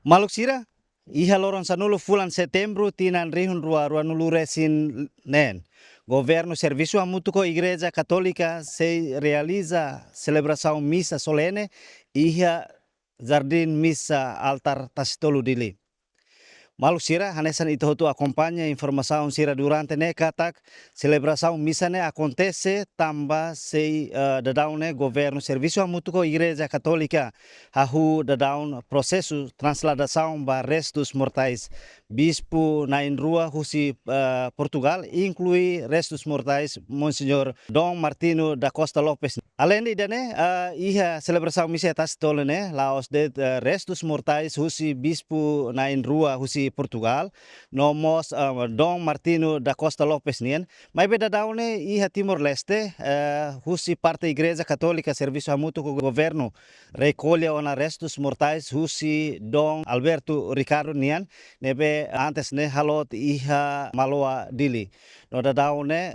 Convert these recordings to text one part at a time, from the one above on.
Maluk sira, iha loron sanulu fulan setembro tinan rihun rua nulu resin nen. Governo Serviço Amutuco Igreja Católica se realiza celebração missa solene iha Jardim Missa Altar Tastolu Dili. Malu sira hanesan itu tu acompanha informação sira durante ne katak celebração missa ne acontece tamba sei dadaune governo serviço amutuco igreja católica hahu dadaun processo transladação ba restos mortais bispo na rua husi Portugal inclui restos mortais Monsenhor Dom Martino da Costa Lopes. Além de né iha celebração missa tas tolene laos de restos mortais husi bispo na rua husi Portugal, nomos Dom Martino da Costa Lopes nien, mas beda daune iha Timor Leste, husi parte Igreja Católica Serviço Mútuo com Governo recolhe ona restos mortais husi Dom Alberto Ricardo nian, nebe antes ne halot iha Maloa Dili. No da daune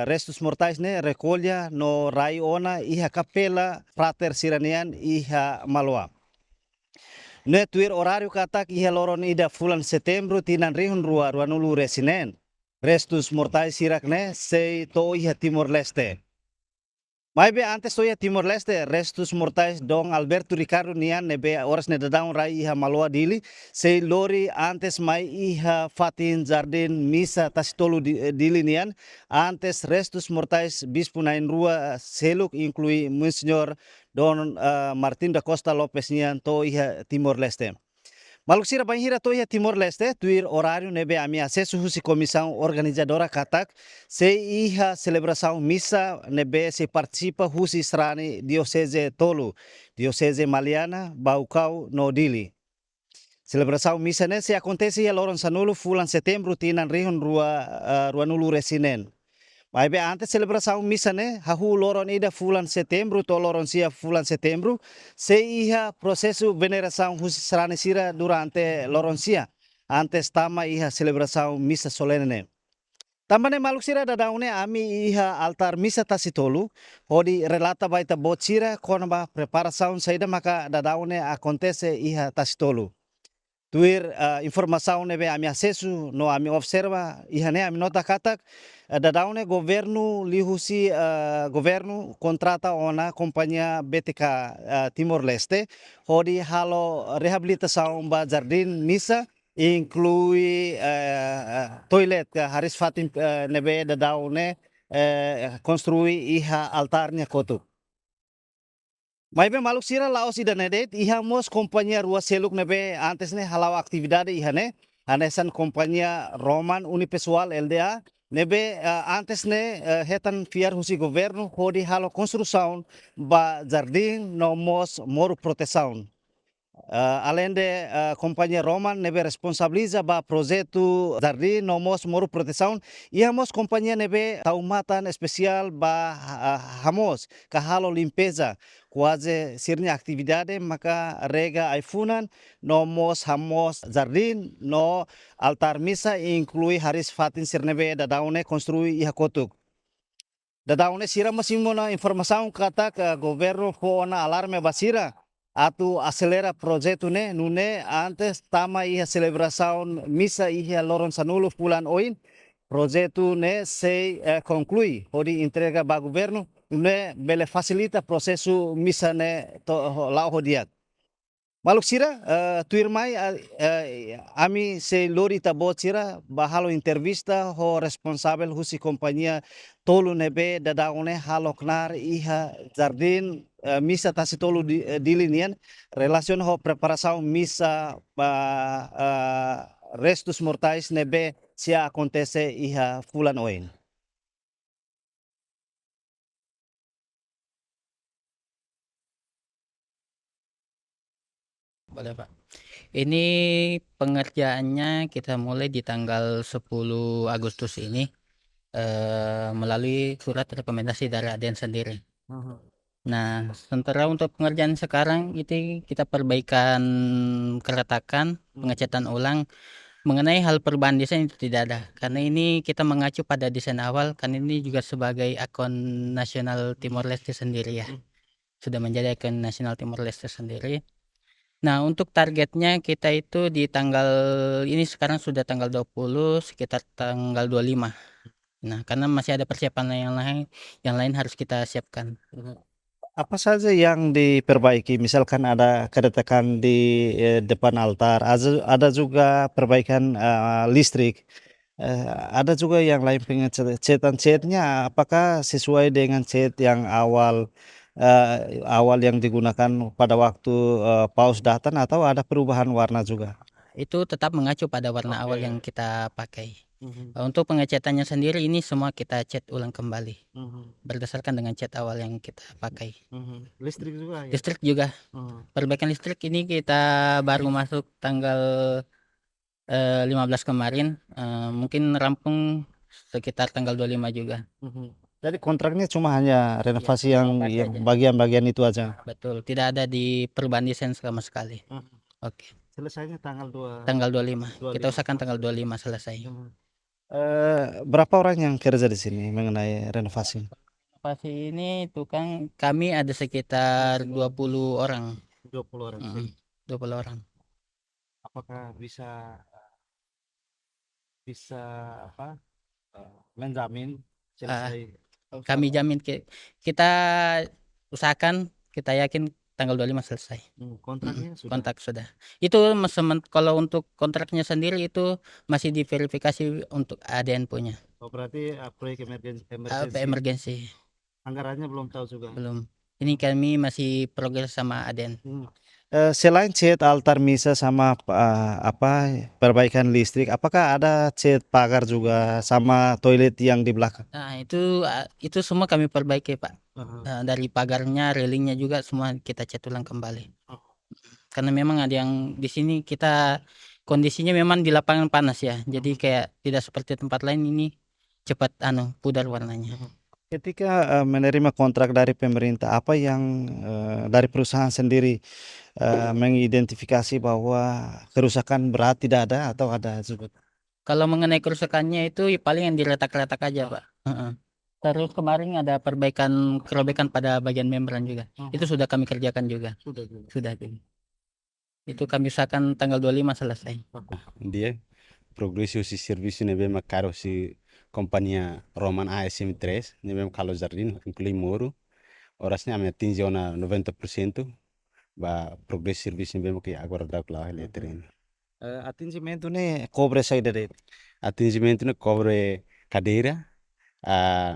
restos mortais ne recolha no rai ona iha Capela Frater Siranian iha Maloa. Ne tuir horário katak iha loron ida fulan setembro tinan rihun rua nulu resinen. Restus mortais sirak ne sei to iha Timor Leste. Maibe antes to iha Timor Leste restus mortais Dom Alberto Ricardo nian nebe oras ne dadaun rai iha Maloa Dili sei lori antes mai iha Fatin Jardim Missa Tasitolu Dili nian antes restus mortais bispo nain rua seluk inclui Monsignor Don Martin da Costa Lopes nian to iha Timor Leste. Maluk sira banhira to iha Timor Leste tuir horário nebe ami acesso husi comissão organizadora katak se iha celebração missa nebe se participa husi strani diocese Tolu, diocese Maliana, Baucau no Dili. Celebração missa ne se acontece ia loron sanulu fulan setembro tinan rihun rua nulu resinen. Maibe antes celebração missa ne hahu loron ida fulan setembro to loron sia fulan setembro se iha processo veneração husisrane sira durante loron sia antes tama iha celebração missa solene. Tambane maluk sira dadaune ami iha altar missa tasitolu hodi relata baita bot sira konaba preparação saida maka dadaune acontece iha tasitolu. Tuir informação nebe ami acesso no ami observa ihane ami nota katak dadaune governo lihusi governo contrata ona companhia BTK Timor Leste hodi halo reabilitação ba jardim missa inclui toilet haris fatin nebe dadaune construi iha altarnya kotuk. Maibe maluk sira laos ida nedet iha mos companhia rua seluk nebe antes ne halau atividade iha ne anesan companhia Roman Unipessoal LDA nebe antes ne hetan fiar husi governo hodi halo construção ba jardim no mos moru proteção. Além de companhia Roman nebe responsabiliza ba projeto jardim no mos moru proteção iha mos companhia nebe taumatan especial ba hamos kahalo limpeza quase sirnya atividade maka rega aifunan no mos hamos jardim no altar missa inclui haris fatin sirnebe dadaune construi iha kotuk. Dadaune sira masimona informação kata ke governo fona alarme basira atu acelera projeto ne nune antes tama iha celebração missa iha loron sanulu pulan oin projeto ne se conclui hodi entrega ba governo ne bele facilita processo missa ne to lao hodiat. Maluk sira tuir mai ami se lori tabot sira bahalo entrevista ho responsável husi companhia tolu nebe dadaune halo knar iha jardim misa tasi tolu dilinian relacion ho preparação misa restos mortais nebe sia acontece iha fulan oin. Boleh Pak. Ini pengerjaannya kita mulai di tanggal 10 Agustus ini melalui surat rekomendasi dari ADN sendiri. Nah, sementara untuk pengerjaan sekarang itu kita perbaikan keretakan, pengecatan ulang. Mengenai hal perubahan desain itu tidak ada, karena ini kita mengacu pada desain awal, kan ini juga sebagai akun nasional Timor Leste sendiri ya, sudah menjadi akun nasional Timor Leste sendiri. Nah, untuk targetnya kita itu di tanggal ini sekarang sudah tanggal 20, sekitar tanggal 25. Nah, karena masih ada persiapan yang lain harus kita siapkan. Apa saja yang diperbaiki? Misalkan ada keretakan di depan altar, ada juga perbaikan listrik, ada juga yang lain pengecatan catnya. Apakah sesuai dengan cat yang awal yang digunakan pada waktu paus datang atau ada perubahan warna juga? Itu tetap mengacu pada warna awal Oke. yang kita pakai. Mhm, Untuk pengecatannya sendiri ini semua kita cat ulang kembali mhm, berdasarkan dengan cat awal yang kita pakai. mhm. Listrik juga ya? Listrik juga, Mhm. perbaikan listrik ini kita baru masuk tanggal 15 kemarin, mungkin rampung sekitar tanggal 25 juga. Mhm. Jadi kontraknya cuma hanya Iya, renovasi yang renovasi aja. bagian-bagian itu aja? Betul, tidak ada di perubahan desain sama sekali. Mhm. Oke, Selesainya tanggal tanggal 25. Kita 25. usahakan tanggal 25 selesai. Mhm. Berapa orang yang kerja di sini mengenai renovasi? Renovasi ini tukang kami ada sekitar 20 orang. 20 orang. Mm, 20 orang. Apakah bisa bisa apa, menjamin Ah, selesai kami selama jamin kita usahakan, kita yakin tanggal 25 selesai. kontraknya sudah? Kontak sudah. Itu kalau untuk kontraknya sendiri itu masih diverifikasi untuk ADN punya. Oh, berarti proyek Apa emergensi emergensi anggarannya belum tahu juga? belum. Ini kami masih progres sama ADN. Hmm. Selain cat altar misa sama apa perbaikan listrik, apakah ada cat pagar juga sama toilet yang di belakang? Nah, itu semua kami perbaiki, Pak. Aha. Dari pagarnya, railingnya juga semua kita cat ulang kembali. Oh. Karena memang ada yang di sini kita kondisinya memang di lapangan panas ya. Jadi kayak tidak seperti tempat lain ini cepat pudar warnanya. Ketika menerima kontrak dari pemerintah, apa yang dari perusahaan sendiri mengidentifikasi bahwa kerusakan berat tidak ada atau ada juga? Kalau mengenai kerusakannya itu paling yang diretak-retak aja, Pak. Heeh. Terus kemarin ada kerobekan pada bagian membran juga. Itu sudah kami kerjakan juga. Sudah juga. Sudah juga. Itu kami usahakan tanggal 25 selesai. Dia progresso si serviço ne mesmo caro si companhia Roman ASM3 ne mesmo Carlos Jardim inclui Moro orasnya me atinge ona 90% ba progresso serviço ne mesmo que agora dá lá ele treino Atendimento nih cobre saída dele. atendimento ne cobre cadeira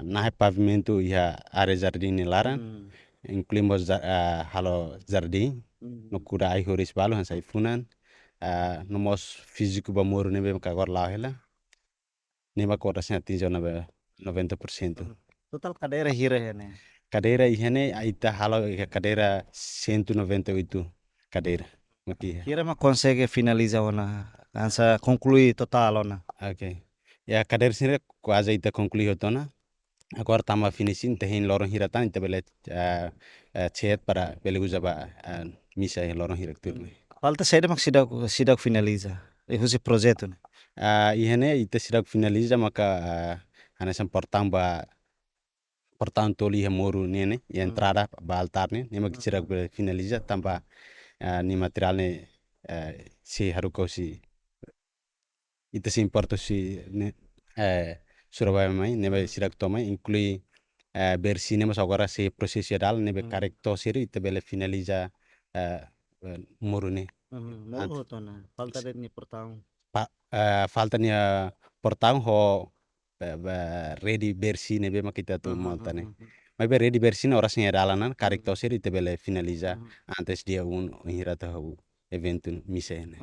nahe pavimento ia área jardim ne laran incluímos halo jardim no cura ai horis balo han sai funan no mos físico ba Moro ne mesmo que agora lá ela Nema korasnya atinge ona 90%. Total cadeira hira ya nih. Cadeira ihane aita halo cadeira 198 cadeira. Maki. Hira mah consegue finalizar ona, ansa concluir total ona. Okay. Ya cadeira sini quase aita concluir otona. Agora tama finishing tehin lorong hiratan ita bele chat para bele usa ba misa lorong hirak turne. Falta saída mak sidak finaliza. Itu si projeto nih. Ihane ita sidak finaliza maka anasan portang ba portão toli he moru nene e entrada ba altar ne nema kicira finaliza tamba ni material ne si haruko si ita si importo si ne Surabaya mai nema sirak toma inclui bersi nema agora si processo dal nebe correcto siri ita bele finaliza moru ne Moro tona. Falta de ni portão. falta ni portão ho ready bersi nebe makita tu montane mas bem ready versi na orasnya dalanan karik tosir ite bele finaliza antes dia un hira tahu evento misene.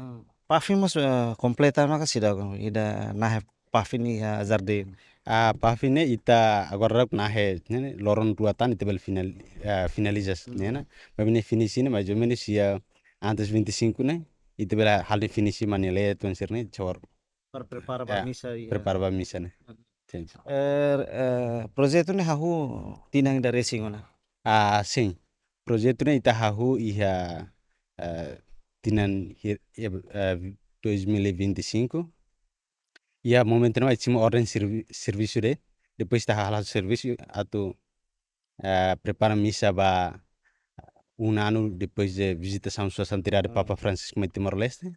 Pafin mas completa maka sidak ida nahe pafin ya jardin. Pafine ita agora nahe nene loron duatan ite bele finalizas nena babine finisine mas jomene sia antes 25 ne ite bele halde finisi manele tonsirne chor Prepara ba misa ya. prepara ba misane. Projeto nih hahu tinang dari singona. Sim, projeto ne ita hahu iha tinan 2025 ya momento não tinha ordem serviço de depois está halal serviço atau prepara misa ba um ano depois de visitação sua santidade Papa Francisco em Timor-Leste.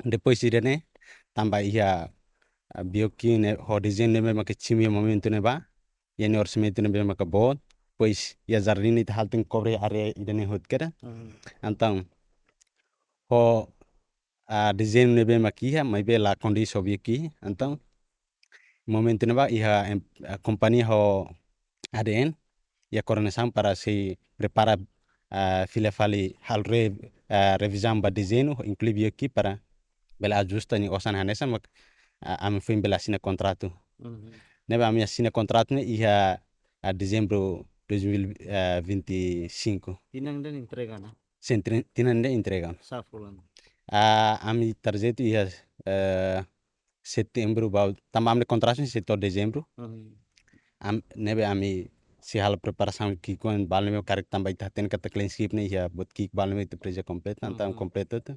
Depois ida né tambah ia bioki né ho desenho né maka chimi momento né ba yani orçamento né maka bot pois ia jardim it halten cobre area ida né hot kera então ho desenho né makia mai be la condição bioki então momento né ba ia companhia ho ADN ia coordenação para se prepara fila fali hal revisão ba desenho inclui bioki para bela ajusta ni osan hanesa mak ami foi bela assina contrato. Neba ami assina contrato ne ia a dezembro 2025. Tinang dan entrega na. Tinan de entrega. Safulan. Ami tarjeto ia setembro bau tambah ami contrato setor dezembro. Nebe ami se hal preparação que com balme karik tambah ita ten kata cleanship ne ia bot ki balme itu preja completa então completo to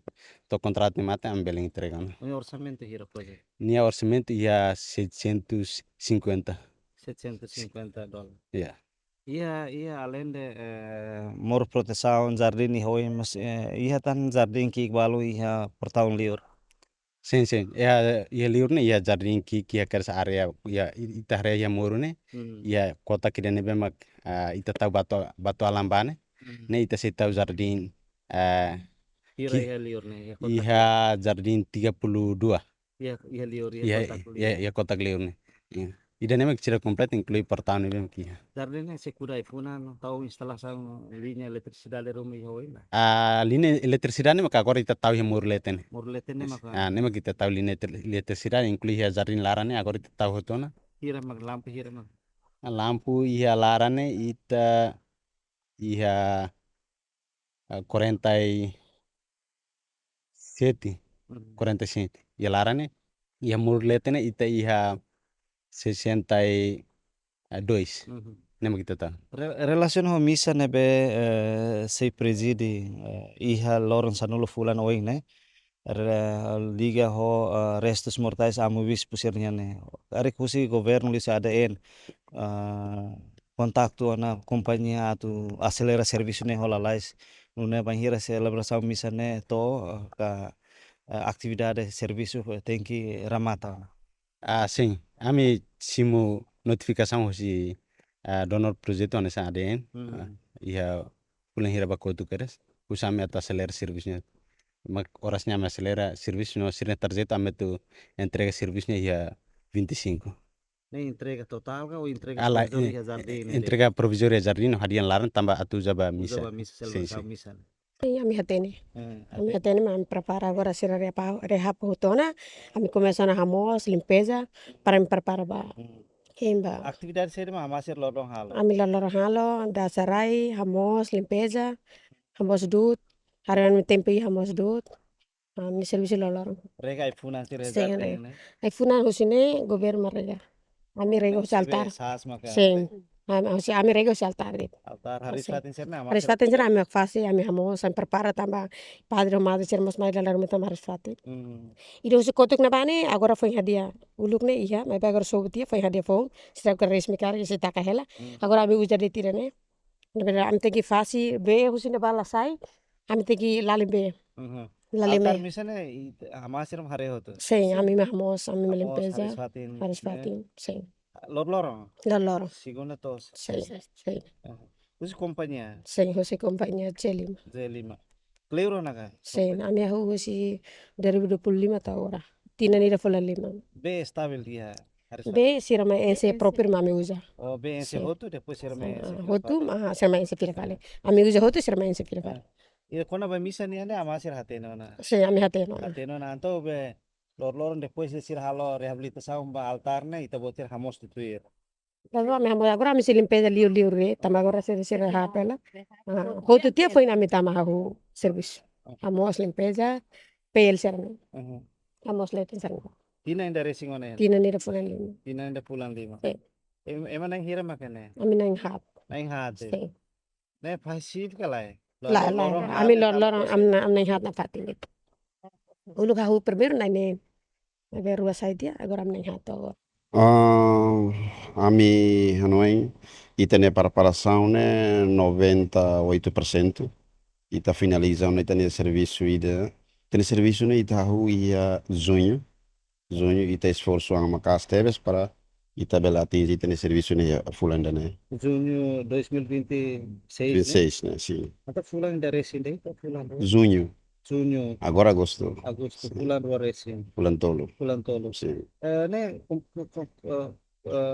contrato ne mata am bela entrega. O orçamento hira coisa. Nia orçamento ia 750. $750. Yeah. Iya além de mor proteção jardim hoi mas iya tan jardim que balu iya portão liur. Sim. Ia liurne ia jardim que ia kersa area ia ita area ia morune ia kota que dene bemak ita tahu batu alambane ne ita se tahu jardim Hira iya liur ne. ia jardim 32. Iya liur Ia kota liurne. Ida nemak cira komplit inclui portão ne bemak ia. Jardim ne sekudai funan tahu instalação linha eletricidade rumah hoi na. Linha eletricidade maka agora ita tahu ia morleten. Morleten ne maka. Nema kita tahu linha eletricidade inclui ia jardim larane agora ita tahu hotona. Hira mak lampu hira mak. Lampu ia larane ita ia 47. Ia larane ia morletene ita ia 62. Nema kita tahu. Relacion ho misa ne be sei presidi iha Loren Sanulo fulan oing ne. Liga ho restos mortais amu bis pusirnya ne. Arek husi governo lisa ADN kontaktu ana companhia atu acelera serviço ne hola lais nune banhira celebração misa ne to ka atividade serviço tem que ramata. Sim, ami simu notificação hosi donor projeto nessa ADN. Ia pulang hira bakotu keres. Usame ata acelera serviço mak orasnya me acelera serviço no sirne tarjeta ame tu entrega serviço ia 25. Ne entrega total ou entrega provisória jardim? Entrega provisória jardim hadian laran tambah atu jaba misa. Jaba misa celebração misa. Ami hatene. Ami hatene me prepara agora sira rehab hutona. Ami começa na ramos, limpeza para me preparar ba. Hemba. Atividade sede mah masih lorong halo. Ami lorong halo, dasarai, ramos, limpeza, ramos dut. Harian me tempe ramos dut. Ami serviço lorong. Rega ifunan sire Sim, jardim ne. Ai funa husine governo rega. Ami rega saltar. Sim. Ami rega saltar. Altar hari Satin serne ama. Haris fatin sira ami fase ami ramos, ami prepara tambah padre madre sermos mais dalam rumah tambah haris fatin. Ido se kotuk na bane agora foi hadia. Uluk ne iya, mai agora sobutia foi hadia foi. Sira ka resmi kar se taka hela. Agora ami ujar de tirane. Ami tegi fase be husine bala sai. Ami tegi lali be. Lali me. Altar misa ne ama siram hare hoto. Sim, ami ramos, ami limpeza. Haris Fatin, sim. Lorong. Lorong. Segunda tos. Sim. Usi companhia. Sim, José companhia Celima. Zelima. Kleuro naga. Sim, a minha rua se 2025 tá agora. Tina nira fola lima. B stabil dia. B sirama ense próprio mami usa. Oh, B ense hotu depois sirama ense. Hotu sirama ense pira vale. Ami usa hotu sirama ense pira vale. Ida kona ba misa ni ane ama sir hateno na. Sim, ami hateno. Hateno na anto be lor depois sir halo rehabilitação ba altar ne ita botir hamos tutuir. Lalu ami hamo agora ami se limpeza liur re, tama agora se rapela. Hotu tia foi na mitama hahu serviço. Hamos limpeza, pel sirama. Hamos letin sirama. Tina inda racing one. Tina nira fola lima. Tina inda pulang lima. Emang nang hira makane. Ami nang hat. Nang hat. Sim. Ne pasit kalai. La, ami lorong am nang hat na fatin. Ulu hahu primeiro na ne. Agora rua sai dia, agora am nang hat agora. Ami hanoi itene preparação né 98%. ita finaliza ona ita serviço ida tene serviço ne ita hu ia junho ita esforço ang makas teves para ita bela atingir tene serviço ne fulan dane Junho 2026, né? 26 né sim Até fulan da resin daí, tá fulan. junho Junho, agora agosto agosto, sim. fulan dua resin, fulan tolo fulan tolo. sim Né,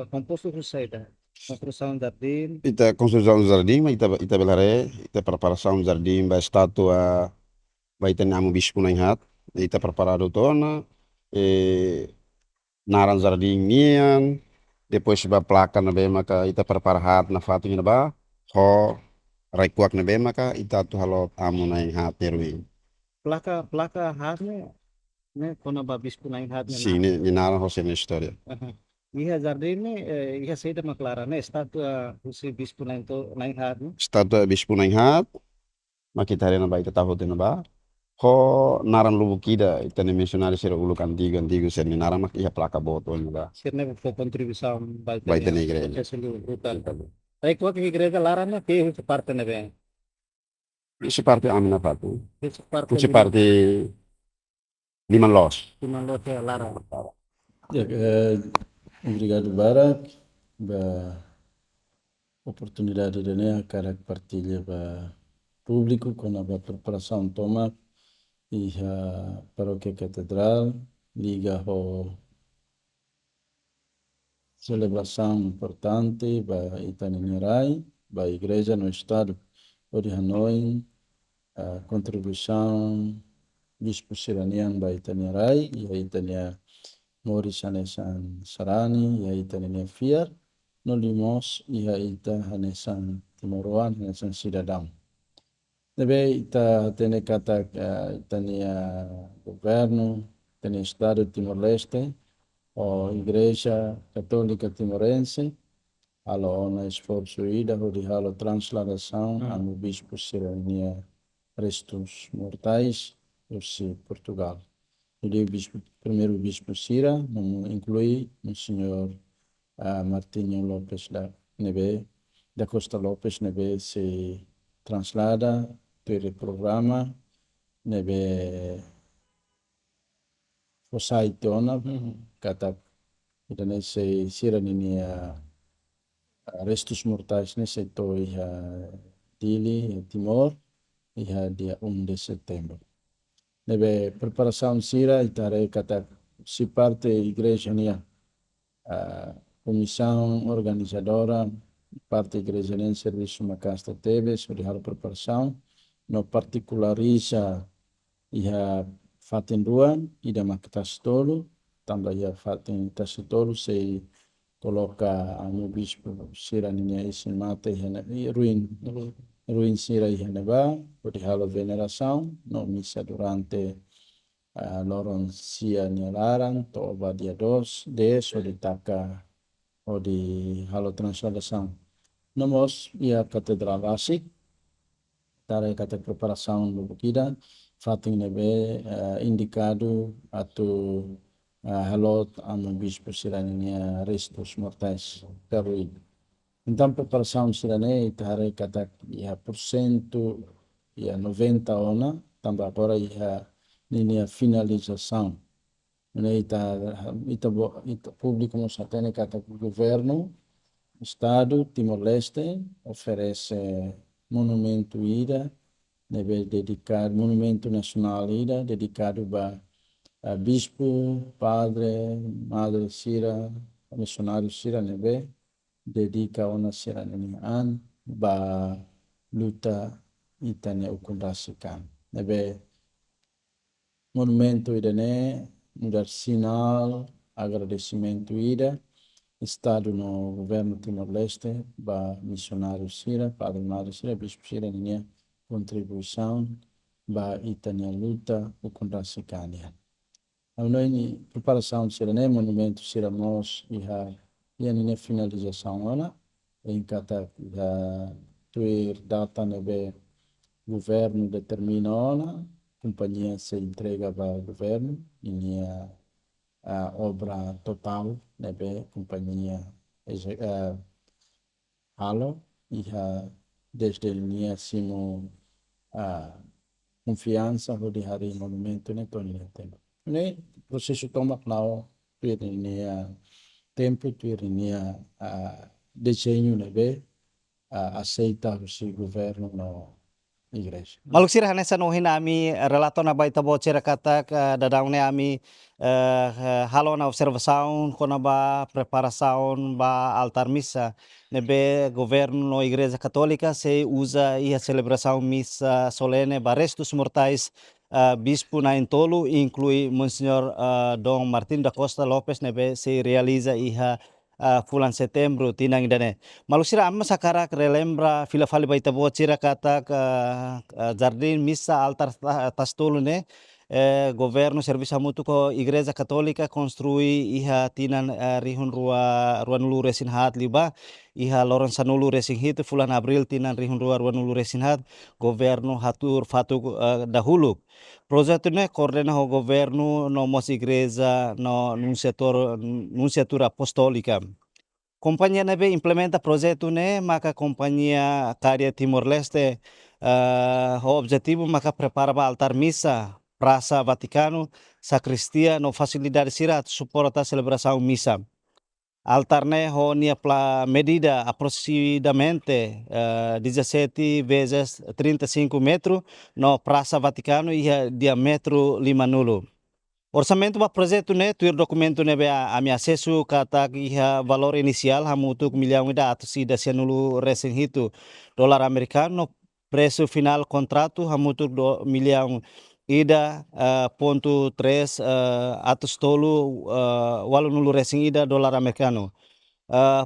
composto com saída. Construção de jardim, ita construção do jardim ita belare ita preparação do jardim ba estátua vai ter namu bispo na hat ita preparado tona naran jardim nian depois ba placa na be maka ita prepara hat na fatu na ba ho raikuak na be maka ita tu halot amu na hat nerwi placa harnya, né? Quando a babis punai hatnya si ni naran ho sen história Iha jardim ne, iha saída maclara, né? Estátua usi bis punai to naik hatnya. estátua bispo na hat maka ita na ba ita tahu na ba ho naran lubukida ita ni missionário ser uluk antigo sen ni naran mak iha placa boto na ba Sirne for contribuição baita na igreja proses lutan. Aí qual que igreja larana que isso parte ne bem. isso parte amina fatu Isso parte isso parte liman los cuma lo que lara. Ya, obrigado, Barak, pela oportunidade de né, cara partilha para público com a preparação toma e a paróquia catedral liga a celebração importante para Itanirai, para a igreja no estado de Hanoi, a contribuição Bispo Siranian para Itanirai e a Itania Moris hanesan Sarani, ia ita nene fiar, no limos ia ita hanesan Timoroan, hanesan Sidadam. Deve ita tene kata itania governo, tene Estado Timor-Leste, o Igreja Católica Timorense, alo ona esforço ida, hodi halo transladação, amo Bispo Sirania Restos Mortais, ursi Portugal. Ele primeiro bispo Sira, inclui o senhor Martinho Lopes da Neve, da Costa Lopes Neve se translada pelo programa Neve Fosai Tona, kata itane se Sira nini restos mortais nesse toi Dili, Timor, iha dia 1 de setembro. Nebe preparação sira itare kata si parte igreja nia comissão organizadora parte igreja nia serviço macasta teve sobre a preparação no particulariza ia fatin ruan ida maktas tolo tambah ia fatin tasitolo se coloca no bispo sira nia isin mate ruin sira ihaneba por halo veneração no missa durante loron sia nialaran to obadia dos des o ditaka o di halo transladação nomos ia katedral asik tare kata preparação do bukida fatin nebe indicado atau halot amo bispo sira nia restos mortais peruin. Então, preparação sirane itare kata ia porcento ia 90 ona, também agora ia nini finalização. Né ita público nos atene kata governo, Estado Timor-Leste oferece monumento ida, deve dedicar monumento nacional ida, dedicado a bispo, padre, madre Sira, missionário Sira nebe dedica ona siranian ba luta itane ukundasikan nebe monumento idane mudar sinal agradecimento ida estado no governo Timor-Leste ba missionário Sira padre madre Sira bispo Sira ninia contribuição ba itane luta ukundasikan ya ini preparação sirane monumento Sira mos iha ia nini finalização ona em kata tuir data nebe governo determina ona companhia se entrega para o governo ini a obra total nebe companhia halo iha desde linha simo confiança de hari monumento né Tony né tempo né processo tomak nau tuirinia tempo tuirinia desenho né be aceita o governo no igreja. Maluksir hanesa no hinami relato na baita bocera kata dadaune ami halo na observação kona ba preparação ba altar missa nebe governo no igreja católica se usa a celebração missa solene ba restos mortais bispo na Entolo inclui Monsignor Dom Martin da Costa Lopes nebe se realiza iha bulan Setembro tinang idane. Malusira amma sakara relembra fila fali baita bocira kata jardim missa altar tastulu ne governo serviço mutu ko igreja católica construi iha tinan rihun rua nulu resin hat liba iha loron sanulu resin hitu fulan April tinan rihun rua nulu resin hat governo hatur fatu dahulu projeto ne coordena ho governo no mos igreja no nunciatura apostólica. Companhia nebe implementa projeto ne maka companhia Karya Timor Leste o objetivo maka prepara ba altar missa Praça Vaticano sacristia no facilidade sira suporta celebração missa altar ne ho nia pla medida aproximadamente 17 vezes 35 metros no Praça Vaticano e diâmetro 50. Orçamento para projeto né, tuir documento né a ami acesso kata iha valor inicial hamutuk milhão ida atau sida sianulu resen hitu dolar americano preço final contrato hamutuk milhão ida ponto 3 atus tolu walu nulu resen ida dolar americano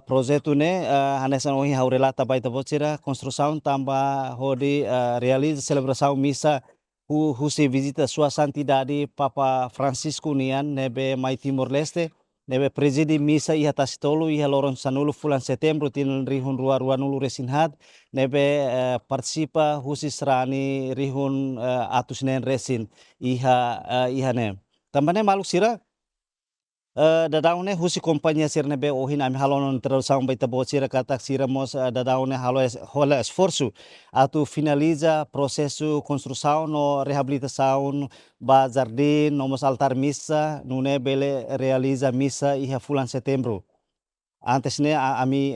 projeto né hanesan ohi haurelata baita bocira construção tamba hodi realiza celebração missa husi visita sua santidade Papa Francisco nian nebe mai Timor Leste nebe presidi misa iha tasitolu iha loron sanulu fulan Setembro tin rihun rua nulu resinhat nebe partisipa husi serani rihun atus nen resin iha ne tambane maluk sira dadaune husi kompanhia sirne be ohin ami halonon tradução baita bocira kata sira mos dadaune hola esforço atu finaliza processo construção no reabilitação ba jardim no mos altar missa nune bele realiza missa iha fulan Setembro antes ne ami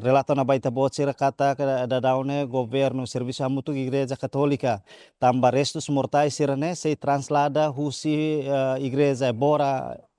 relato na baita bocira kata dadaune governo serviço amutu igreja católica tamba restos mortais sirane se translada husi igreja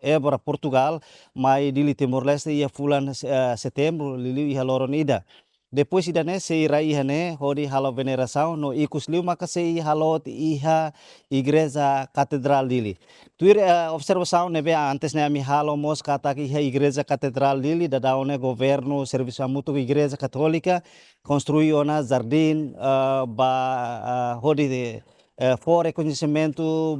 Ébora Portugal mai dili Timor Leste ia fulan Setembro lili iha loron ida depois ida ne se ira iha ne hodi halo veneração no ikus liu maka se iha halot iha igreja katedral dili tuir observação nebe antes ne ami halo mos kata iha igreja katedral dili dadaune governo serviço amutu igreja católica construi ona jardim hodi for reconhecimento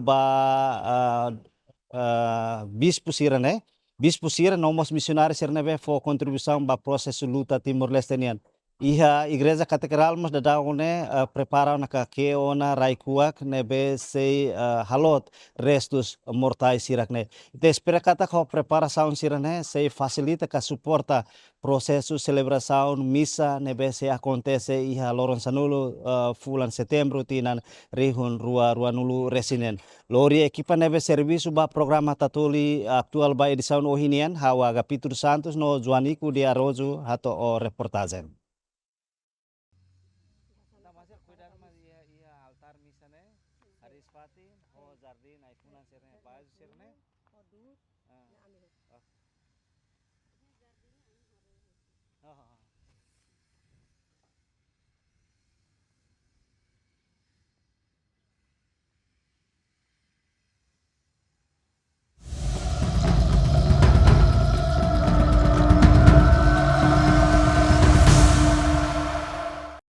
bispo sira né bispo sira nomos missionários sira nebe for contribuição ba processo luta Timor Leste nian iha igreja katedral mas dadaune prepara na ke ona raikuak nebe sei halot restos mortais sirak ne te espera kata ko preparação sira ne sei facilita ka suporta processo celebração missa nebe se acontece iha loron sanulu fulan Setembro tinan rihun rua nulu resinen lori ekipa nebe serviço ba programa tatuli aktual ba edição ohinian hawa Gapitur Santos no Joanico de Arrojo hato o reportagem altar misa ne Arisfati ho jardim aifunan serne baju serne oh